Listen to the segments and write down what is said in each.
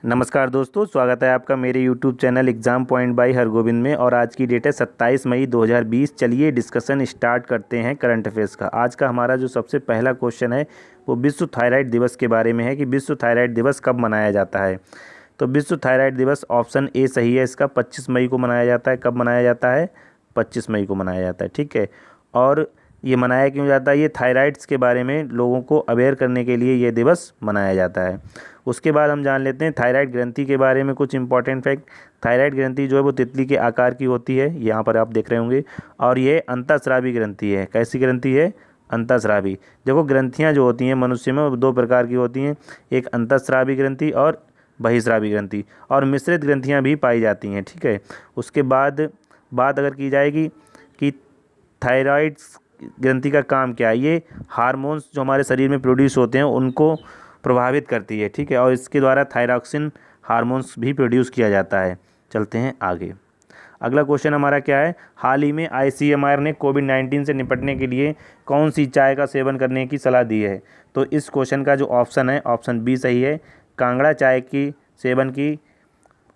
नमस्कार दोस्तों, स्वागत है आपका मेरे YouTube channel exam point by Hargovind में। और आज की डेट है 27 मई 2020। चलिए डिस्कशन स्टार्ट करते हैं करंट अफेयर्स का। आज का हमारा जो सबसे पहला क्वेश्चन है वो विश्व थायराइड दिवस के बारे में है कि विश्व थायराइड दिवस कब मनाया जाता है। तो विश्व थायराइड दिवस ऑप्शन ए सही है इसका, 25 मई को मनाया जाता है। कब मनाया जाता है? 25 मई को मनाया जाता है, ठीक है। और ये मनाया क्यों जाता है? ये थायराइड्स के बारे में लोगों को अवेयर करने के लिए ये दिवस मनाया जाता है। उसके बाद हम जान लेते हैं थायराइड ग्रंथि के बारे में कुछ इंपॉर्टेंट फैक्ट। थायराइड ग्रंथि जो है वो तितली के आकार की होती है, यहाँ पर आप देख रहे होंगे। और ये अंतःस्रावी ग्रंथि है। कैसी ग्रंथि है? अंतःस्रावी। देखो, ग्रंथियाँ जो होती हैं मनुष्य में वो दो प्रकार की होती हैं, एक अंतःस्रावी ग्रंथि और बहिस्रावी ग्रंथि, और मिश्रित ग्रंथियाँ भी पाई जाती हैं, ठीक है। उसके बाद बात अगर की जाएगी कि थायराइड ग्रंथि का काम क्या है, ये हार्मोन्स जो हमारे शरीर में प्रोड्यूस होते हैं उनको प्रभावित करती है, ठीक है। और इसके द्वारा थायरॉक्सिन हार्मोन्स भी प्रोड्यूस किया जाता है। चलते हैं आगे। अगला क्वेश्चन हमारा क्या है? हाल ही में ICMR ने कोविड-19 से निपटने के लिए कौन सी चाय का सेवन करने की सलाह दी है। तो इस क्वेश्चन का जो ऑप्शन है, ऑप्शन बी सही है। कांगड़ा चाय की सेवन की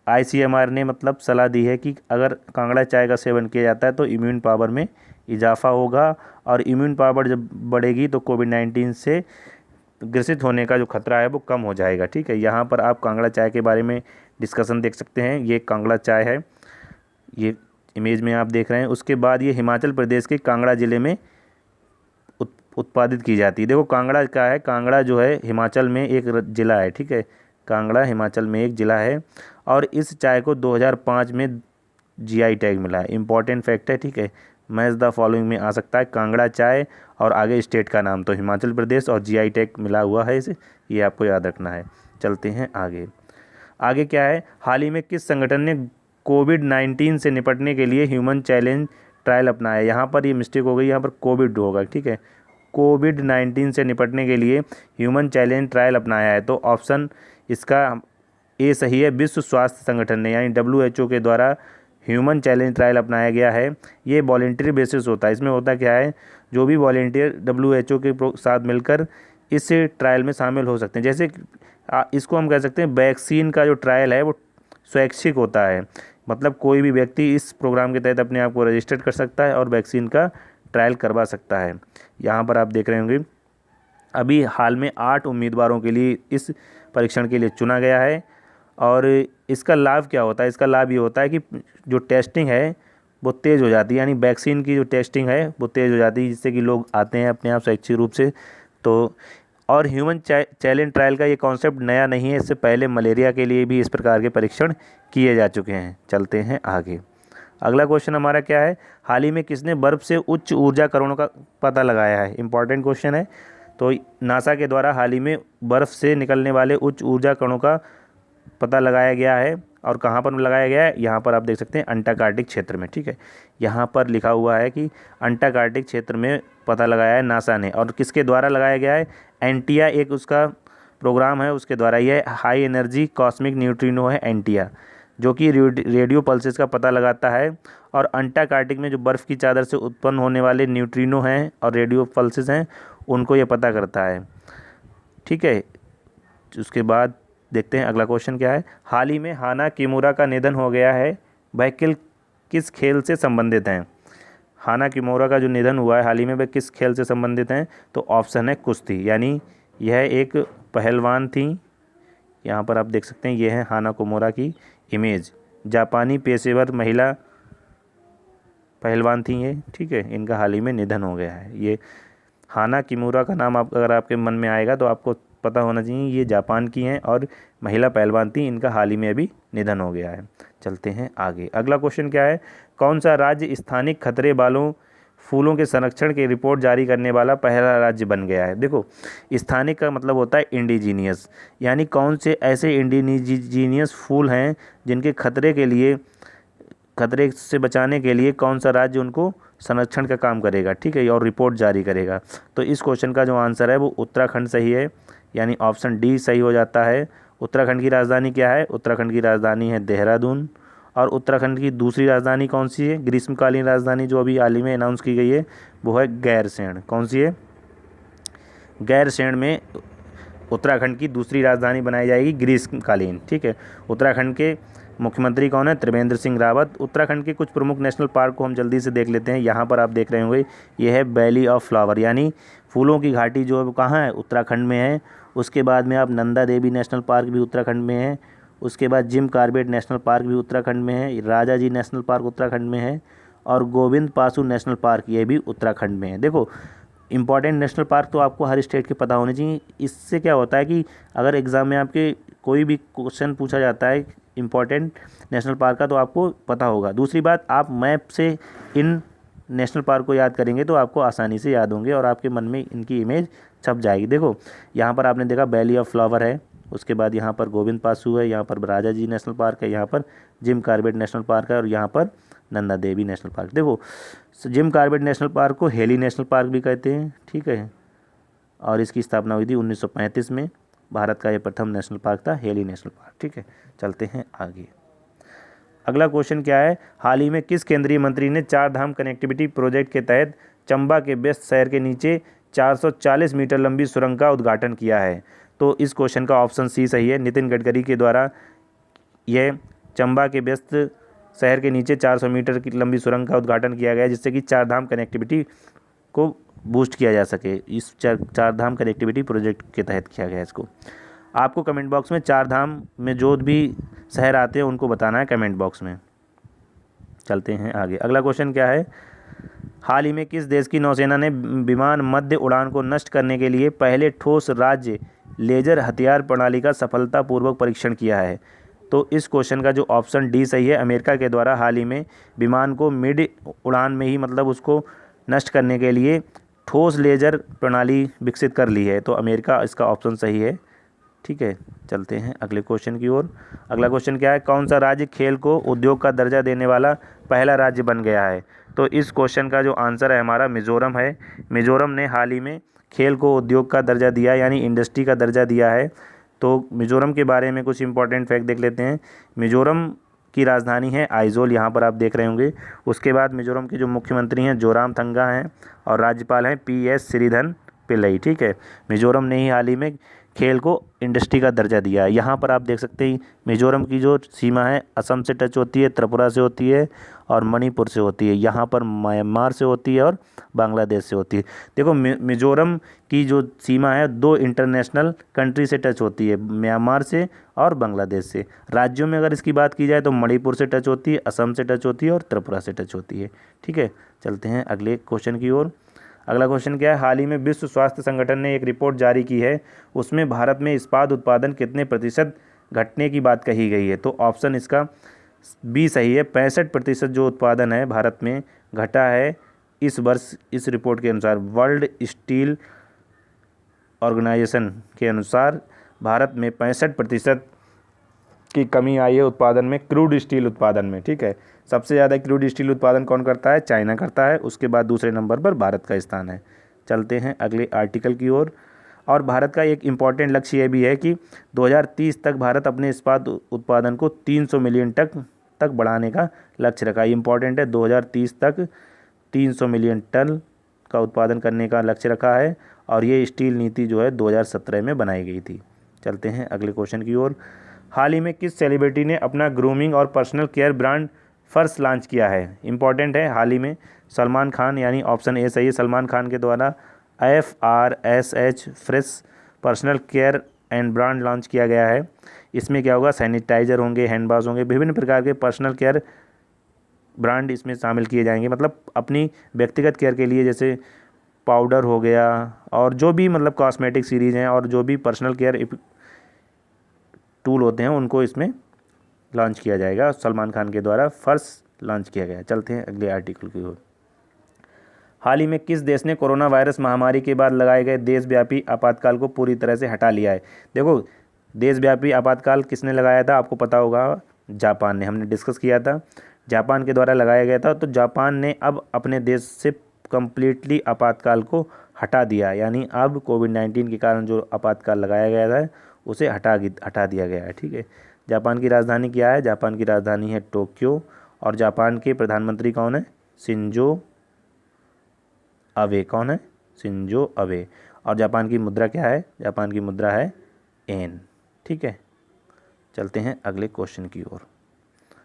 ICMR ने मतलब सलाह दी है कि अगर कांगड़ा चाय का सेवन किया जाता है तो इम्यून पावर में इजाफा होगा, और इम्यून पावर जब बढ़ेगी तो कोविड-19 से ग्रसित होने का जो खतरा है वो कम हो जाएगा, ठीक है। यहाँ पर आप कांगड़ा चाय के बारे में डिस्कशन देख सकते हैं। ये कांगड़ा चाय है, ये इमेज में आप देख रहे हैं। उसके बाद ये हिमाचल प्रदेश के कांगड़ा ज़िले में उत्पादित की जाती है। देखो, कांगड़ा क्या है? कांगड़ा जो है हिमाचल में एक ज़िला है, ठीक है। कांगड़ा हिमाचल में एक ज़िला है, और इस चाय को 2005 में GI टैग मिला है। इंपॉर्टेंट फैक्ट है, ठीक है। मैच द फॉलोइंग में आ सकता है कांगड़ा चाय और आगे स्टेट का नाम, तो हिमाचल प्रदेश और GI टैग मिला हुआ है इसे, ये आपको याद रखना है। चलते हैं आगे। आगे क्या है? हाल ही में किस संगठन ने कोविड-19 से निपटने के लिए ह्यूमन चैलेंज ट्रायल अपनाया? यहाँ पर ये मिस्टेक हो गई, यहाँ पर कोविड होगा, ठीक है। कोविड-19 से निपटने के लिए ह्यूमन चैलेंज ट्रायल अपनाया है, तो ऑप्शन इसका ए सही है। विश्व स्वास्थ्य संगठन ने यानी WHO के द्वारा ह्यूमन चैलेंज ट्रायल अपनाया गया है। ये वॉलेंटरी बेसिस होता है। इसमें होता क्या है, जो भी वॉलेंटियर WHO के साथ मिलकर इस ट्रायल में शामिल हो सकते हैं। जैसे इसको हम कह सकते हैं वैक्सीन का जो ट्रायल है वो स्वैच्छिक होता है, मतलब कोई भी व्यक्ति इस प्रोग्राम के तहत अपने आप को रजिस्टर कर सकता है और वैक्सीन का ट्रायल करवा सकता है। यहाँ पर आप देख रहे होंगे अभी हाल में 8 उम्मीदवारों के लिए इस परीक्षण के लिए चुना गया है। और इसका लाभ क्या होता है? इसका लाभ ये होता है कि जो टेस्टिंग है वो तेज़ हो जाती है, यानी वैक्सीन की जो टेस्टिंग है वो तेज़ हो जाती है, जिससे कि लोग आते हैं अपने आप स्वैच्छिक रूप से। तो और ह्यूमन चैलेंज ट्रायल का ये कॉन्सेप्ट नया नहीं है, इससे पहले मलेरिया के लिए भी इस प्रकार के परीक्षण किए जा चुके हैं। चलते हैं आगे। अगला क्वेश्चन हमारा क्या है? हाल ही में किसने बर्फ़ से उच्च ऊर्जा कणों का पता लगाया है? इंपॉर्टेंट क्वेश्चन है। तो नासा के द्वारा हाल ही में बर्फ़ से निकलने वाले उच्च ऊर्जा कणों का पता लगाया गया है। और कहाँ पर लगाया गया है? यहाँ पर आप देख सकते हैं अंटार्कटिक क्षेत्र में, ठीक है। यहाँ पर लिखा हुआ है कि अंटार्कटिक क्षेत्र में पता लगाया है नासा ने। और किसके द्वारा लगाया गया है? एंटिया एक उसका प्रोग्राम है, उसके द्वारा। यह हाई एनर्जी कॉस्मिक न्यूट्रिनो है एंटिया, जो कि रेडियो पल्सेस का पता लगाता है। और अंटार्कटिक में जो बर्फ़ की चादर से उत्पन्न होने वाले न्यूट्रिनो हैं और रेडियो पल्सेस हैं, उनको ये पता करता है, ठीक है। उसके बाद देखते हैं अगला क्वेश्चन क्या है। हाल ही में हाना किमुरा का निधन हो गया है, वह किस खेल से संबंधित हैं? हाना किमुरा का जो निधन हुआ है हाल ही में, वह किस खेल से संबंधित हैं? तो ऑप्शन है कुश्ती, यानी यह एक पहलवान थी। यहाँ पर आप देख सकते हैं, यह है हाना किमुरा की इमेज। जापानी पेशेवर महिला पहलवान थी ये, ठीक है। इनका हाल ही में निधन हो गया है। ये हाना किमुरा का नाम अगर आपके मन में आएगा तो आपको पता होना चाहिए ये जापान की हैं और महिला पहलवान थी। इनका हाल ही में अभी निधन हो गया है। चलते हैं आगे। अगला क्वेश्चन क्या है? कौन सा राज्य स्थानिक खतरे वालों फूलों के संरक्षण की रिपोर्ट जारी करने वाला पहला राज्य बन गया है? देखो, स्थानिक का मतलब होता है इंडिजीनियस, यानी कौन से ऐसे इंडिजीनियस फूल हैं जिनके खतरे से बचाने के लिए कौन सा राज्य उनको संरक्षण का काम करेगा, ठीक है, और रिपोर्ट जारी करेगा। तो इस क्वेश्चन का जो आंसर है वो उत्तराखंड सही है, यानी ऑप्शन डी सही हो जाता है। उत्तराखंड की राजधानी क्या है? उत्तराखंड की राजधानी है देहरादून। और उत्तराखंड की दूसरी राजधानी कौन सी है? ग्रीष्मकालीन राजधानी जो अभी हाल ही में अनाउंस की गई है वो है गैरसैंण। कौन सी है? गैरसैंण में उत्तराखंड की दूसरी राजधानी बनाई जाएगी ग्रीष्मकालीन। ठीक है, उत्तराखंड के मुख्यमंत्री कौन है? त्रिवेंद्र सिंह रावत। उत्तराखंड के कुछ प्रमुख नेशनल पार्क को हम जल्दी से देख लेते हैं। यहाँ पर आप देख रहे होंगे, ये है वैली ऑफ फ्लावर यानी फूलों की घाटी, जो है वो कहाँ है? उत्तराखंड में है। उसके बाद में आप नंदा देवी नेशनल पार्क भी उत्तराखंड में है। उसके बाद जिम कॉर्बेट नेशनल पार्क भी उत्तराखंड में है। राजा जी नेशनल पार्क उत्तराखंड में है। और गोविंद पासु नेशनल पार्क ये भी उत्तराखंड में है। देखो, इंपॉर्टेंट नेशनल पार्क तो आपको हर स्टेट के पता होने चाहिए। इससे क्या होता है कि अगर एग्ज़ाम में आपके कोई भी क्वेश्चन पूछा जाता है इंपॉर्टेंट नेशनल पार्क का, तो आपको पता होगा। दूसरी बात, आप मैप से इन नेशनल पार्क को याद करेंगे तो आपको आसानी से याद होंगे और आपके मन में इनकी इमेज छप जाएगी। देखो, यहाँ पर आपने देखा वैली ऑफ फ्लावर है, उसके बाद यहाँ पर गोविंद पासु है, यहाँ पर राजा जी नेशनल पार्क है, यहाँ पर जिम कॉर्बेट नेशनल पार्क है और यहाँ पर नंदा देवी नेशनल पार्क। देखो, जिम कॉर्बेट नेशनल पार्क को हेली नेशनल पार्क भी कहते हैं। ठीक है, और इसकी स्थापना हुई थी 1935 में। भारत का ये प्रथम नेशनल पार्क था, हेली नेशनल पार्क। ठीक है, चलते हैं आगे। अगला क्वेश्चन क्या है? हाल ही में किस केंद्रीय मंत्री ने 4 धाम कनेक्टिविटी प्रोजेक्ट के तहत चंबा के बेस्ट शहर के नीचे 440 मीटर लंबी सुरंग का उद्घाटन किया है? तो इस क्वेश्चन का ऑप्शन सी सही है। नितिन गडकरी के द्वारा यह चंबा के व्यस्त शहर के नीचे 400 मीटर की लंबी सुरंग का उद्घाटन किया गया, जिससे कि 4 धाम कनेक्टिविटी को बूस्ट किया जा सके। इस 4 धाम कनेक्टिविटी प्रोजेक्ट के तहत किया गया इसको। आपको कमेंट बॉक्स में 4 धाम में जो भी शहर आते हैं उनको बताना है कमेंट बॉक्स में। चलते हैं आगे। अगला क्वेश्चन क्या है? हाल ही में किस देश की नौसेना ने विमान मध्य उड़ान को नष्ट करने के लिए पहले ठोस राज्य लेजर हथियार प्रणाली का सफलतापूर्वक परीक्षण किया है? तो इस क्वेश्चन का जो ऑप्शन डी सही है। अमेरिका के द्वारा हाल ही में विमान को मिड उड़ान में ही मतलब उसको नष्ट करने के लिए ठोस लेजर प्रणाली विकसित कर ली है, तो अमेरिका इसका ऑप्शन सही है। ठीक है, चलते हैं अगले क्वेश्चन की ओर। अगला क्वेश्चन क्या है? कौन सा राज्य खेल को उद्योग का दर्जा देने वाला पहला राज्य बन गया है? तो इस क्वेश्चन का जो आंसर है हमारा मिज़ोरम है। मिज़ोरम ने हाल ही में खेल को उद्योग का दर्जा दिया यानी इंडस्ट्री का दर्जा दिया है। तो मिज़ोरम के बारे में कुछ इंपॉर्टेंट फैक्ट देख लेते हैं। मिज़ोरम की राजधानी है आइजोल, यहाँ पर आप देख रहे होंगे। उसके बाद मिज़ोरम के जो मुख्यमंत्री हैं जोरामथंगा हैं और राज्यपाल हैं PS श्रीधरन पिल्लई। ठीक है, मिज़ोरम ने ही हाल ही में खेल को इंडस्ट्री का दर्जा दिया है। यहाँ पर आप देख सकते हैं मिज़ोरम की जो सीमा है असम से टच होती है, त्रिपुरा से होती है और मणिपुर से होती है। यहाँ पर म्यांमार से होती है और बांग्लादेश से होती है। देखो, मिज़ोरम की जो सीमा है 2 इंटरनेशनल कंट्री से टच होती है, म्यांमार से और बांग्लादेश से। राज्यों में अगर इसकी बात की जाए तो मणिपुर से टच होती है, असम से टच होती है और त्रिपुरा से टच होती है। ठीक है, चलते हैं अगले क्वेश्चन की ओर। अगला क्वेश्चन क्या है? हाल ही में विश्व स्वास्थ्य संगठन ने एक रिपोर्ट जारी की है, उसमें भारत में इस्पात उत्पादन कितने प्रतिशत घटने की बात कही गई है? तो ऑप्शन इसका बी सही है। 65% जो उत्पादन है भारत में घटा है इस वर्ष, इस रिपोर्ट के अनुसार। वर्ल्ड स्टील ऑर्गेनाइजेशन के अनुसार भारत में 65% की कमी आई है उत्पादन में, क्रूड स्टील उत्पादन में। ठीक है, सबसे ज़्यादा क्रूड स्टील उत्पादन कौन करता है? चाइना करता है। उसके बाद दूसरे नंबर पर भारत का स्थान है। चलते हैं अगले आर्टिकल की ओर। और भारत का एक इम्पॉर्टेंट लक्ष्य ये भी है कि 2030 तक भारत अपने इस्पात उत्पादन को 300 मिलियन टन तक बढ़ाने का लक्ष्य रखा है। इम्पॉर्टेंट है, 2030 तक 300 मिलियन टन का उत्पादन करने का लक्ष्य रखा है और ये स्टील नीति जो है 2017 में बनाई गई थी। चलते हैं अगले क्वेश्चन की ओर। हाल ही में किस सेलिब्रिटी ने अपना ग्रूमिंग और personal care brand first launch किया है? इंपॉर्टेंट है, हाल ही में सलमान खान यानी ऑप्शन ए सही है। सलमान खान के द्वारा FRSH fresh personal care and brand launch किया गया है। इसमें क्या होगा? सैनिटाइज़र होंगे, हैंड वॉश होंगे, विभिन्न प्रकार के पर्सनल केयर ब्रांड इसमें शामिल किए जाएंगे। मतलब अपनी व्यक्तिगत केयर के लिए, जैसे पाउडर हो गया और जो भी मतलब कॉस्मेटिक सीरीज़ हैं और जो भी पर्सनल केयर टूल होते हैं उनको इसमें लॉन्च किया जाएगा। सलमान खान के द्वारा फर्स्ट लॉन्च किया गया। चलते हैं अगले आर्टिकल की ओर। हाल ही में किस देश ने कोरोना वायरस महामारी के बाद लगाए गए देशव्यापी आपातकाल को पूरी तरह से हटा लिया है? देखो, देशव्यापी आपातकाल किसने लगाया था? आपको पता होगा, जापान ने। हमने डिस्कस किया था, जापान के द्वारा लगाया गया था। तो जापान ने अब अपने देश से कम्प्लीटली आपातकाल को हटा दिया, यानी अब कोविड-19 के कारण जो आपातकाल लगाया गया था उसे हटा दिया गया है। ठीक है, जापान की राजधानी क्या है? जापान की राजधानी है टोक्यो और जापान के प्रधानमंत्री कौन है? Shinzo Abe. कौन है? Shinzo Abe. और जापान की मुद्रा क्या है? जापान की मुद्रा है येन। ठीक है, चलते हैं अगले क्वेश्चन की ओर।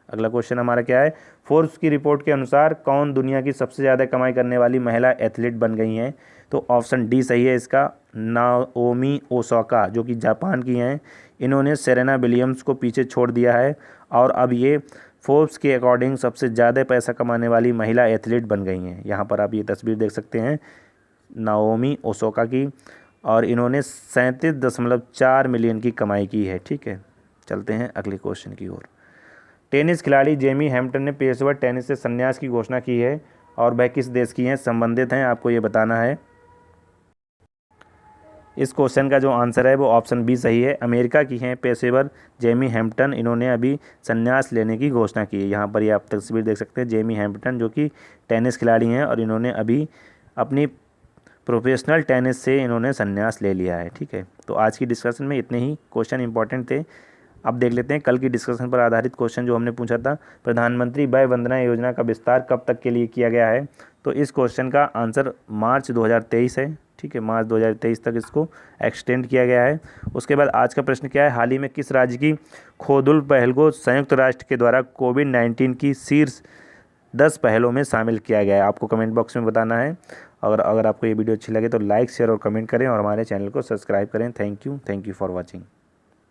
अगला क्वेश्चन हमारा क्या है? फोर्ब्स की रिपोर्ट के अनुसार कौन दुनिया की सबसे ज़्यादा कमाई करने वाली महिला एथलीट बन गई हैं? तो ऑप्शन डी सही है इसका, नाओमी ओसाका, जो कि जापान की हैं। इन्होंने सेरेना विलियम्स को पीछे छोड़ दिया है और अब ये फोर्ब्स के अकॉर्डिंग सबसे ज़्यादा पैसा कमाने वाली महिला एथलीट बन गई हैं। यहाँ पर आप ये तस्वीर देख सकते हैं नाओमी ओसाका की, और इन्होंने 37.4 मिलियन की कमाई की है। ठीक है, चलते हैं अगले क्वेश्चन की ओर। टेनिस खिलाड़ी जेमी हैम्पटन ने पेशेवर टेनिस से संन्यास की घोषणा की है और वह किस देश की हैं, संबंधित हैं, आपको ये बताना है। इस क्वेश्चन का जो आंसर है वो ऑप्शन बी सही है, अमेरिका की हैं पेशेवर जेमी हैम्पटन। इन्होंने अभी संन्यास लेने की घोषणा की है। यहाँ पर ये आप तस्वीर देख सकते हैं, जेमी हैम्पटन जो कि टेनिस खिलाड़ी हैं और इन्होंने अभी अपनी प्रोफेशनल टेनिस से इन्होंने संन्यास ले लिया है। ठीक है, तो आज की डिस्कशन में इतने ही क्वेश्चन इंपॉर्टेंट थे। अब देख लेते हैं कल की डिस्कशन पर आधारित क्वेश्चन जो हमने पूछा था, प्रधानमंत्री वय वंदना योजना का विस्तार कब तक के लिए किया गया है? तो इस क्वेश्चन का आंसर मार्च 2023 है। ठीक है, मार्च 2023 तक इसको एक्सटेंड किया गया है। उसके बाद आज का प्रश्न क्या है? हाल ही में किस राज्य की खोदुल पहल को संयुक्त राष्ट्र के द्वारा कोविड-19 की शीर्ष 10 पहलों में शामिल किया गया है? आपको कमेंट बॉक्स में बताना है। अगर आपको ये वीडियो अच्छी लगे तो लाइक शेयर और कमेंट करें और हमारे चैनल को सब्सक्राइब करें। Thank you for watching.